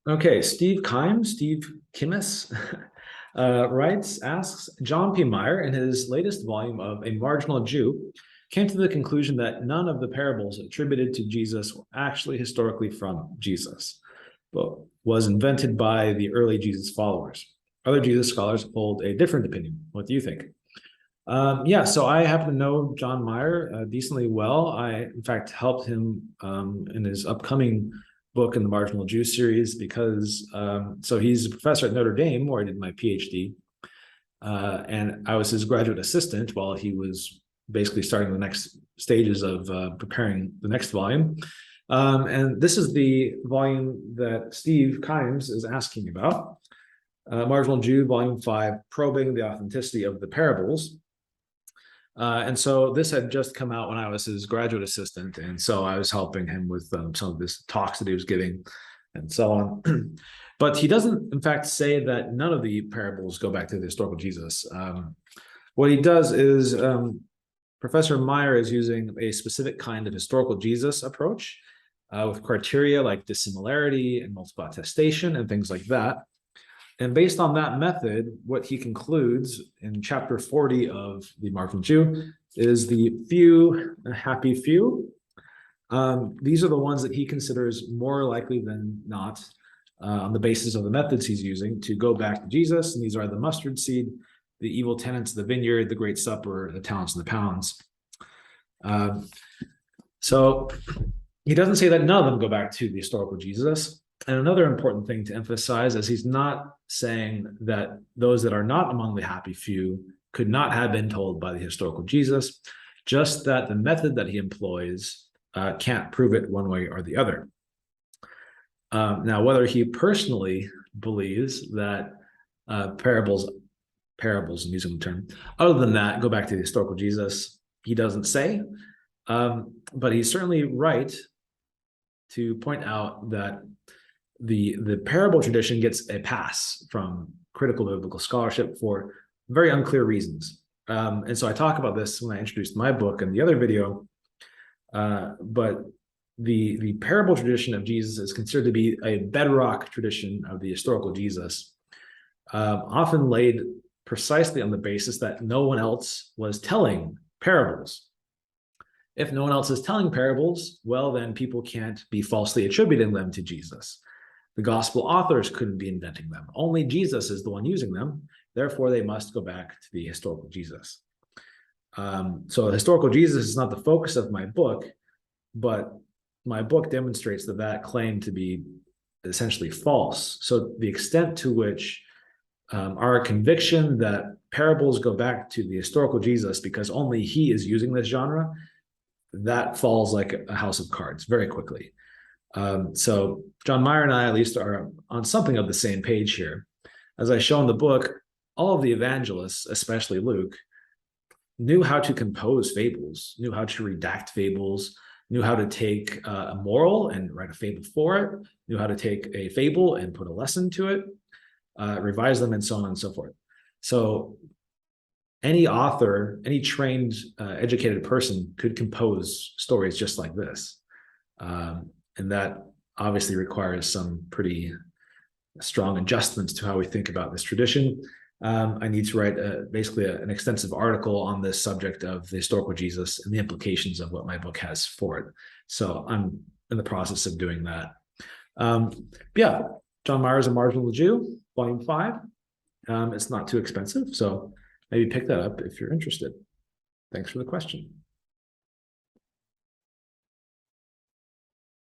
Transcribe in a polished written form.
Okay, Steve Kimes, asks, John P. Meier, in his latest volume of A Marginal Jew, came to the conclusion that none of the parables attributed to Jesus were actually historically from Jesus, but was invented by the early Jesus followers. Other Jesus scholars hold a different opinion. What do you think? Yeah, so I happen to know John Meyer decently well. I, in fact, helped him in his upcoming book in the Marginal Jew series because so he's a professor at Notre Dame, where I did my PhD, and I was his graduate assistant while he was basically starting the next stages of preparing the next volume. And this is the volume that Steve Kimes is asking about, Marginal Jew, Volume 5, Probing the Authenticity of the Parables. And so this had just come out when I was his graduate assistant. And so I was helping him with some of his talks that he was giving and so on. But he doesn't, in fact, say that none of the parables go back to the historical Jesus. What he does is Professor Meyer is using a specific kind of historical Jesus approach with criteria like dissimilarity and multiple attestation and things like that. And based on that method, what he concludes in chapter 40 of the Marginal Jew is the few, happy few. These are the ones that he considers more likely than not, on the basis of the methods he's using, to go back to Jesus. And these are the mustard seed, the evil tenants of the vineyard, the great supper, the talents and the pounds. So he doesn't say that none of them go back to the historical Jesus. And another important thing to emphasize is he's not saying that those that are not among the happy few could not have been told by the historical Jesus, just that the method that he employs can't prove it one way or the other. Now, whether he personally believes that parables, I'm using the term, other than that, go back to the historical Jesus, he doesn't say. But he's certainly right to point out that the parable tradition gets a pass from critical biblical scholarship for very unclear reasons. And so I talk about this when I introduced my book and the other video. But the parable tradition of Jesus is considered to be a bedrock tradition of the historical Jesus, often laid precisely on the basis that no one else was telling parables. If no one else is telling parables, well, then people can't be falsely attributing them to Jesus. The gospel authors couldn't be inventing them. Only Jesus is the one using them. Therefore, they must go back to the historical Jesus. So the historical Jesus is not the focus of my book, but my book demonstrates that claim to be essentially false. So the extent to which our conviction that parables go back to the historical Jesus because only he is using this genre, that falls like a house of cards very quickly. So John Meyer and I, at least, are on something of the same page here. As I show in the book, all of the evangelists, especially Luke, knew how to compose fables, knew how to redact fables, knew how to take a moral and write a fable for it, knew how to take a fable and put a lesson to it, revise them, and so on and so forth. So any author, any trained, educated person could compose stories just like this. And that obviously requires some pretty strong adjustments to how we think about this tradition. I need to write basically an extensive article on this subject of the historical Jesus and the implications of what my book has for it. So I'm in the process of doing that. Yeah, John Meyer's A Marginal Jew, Volume 5. It's not too expensive, so maybe pick that up if you're interested. Thanks for the question.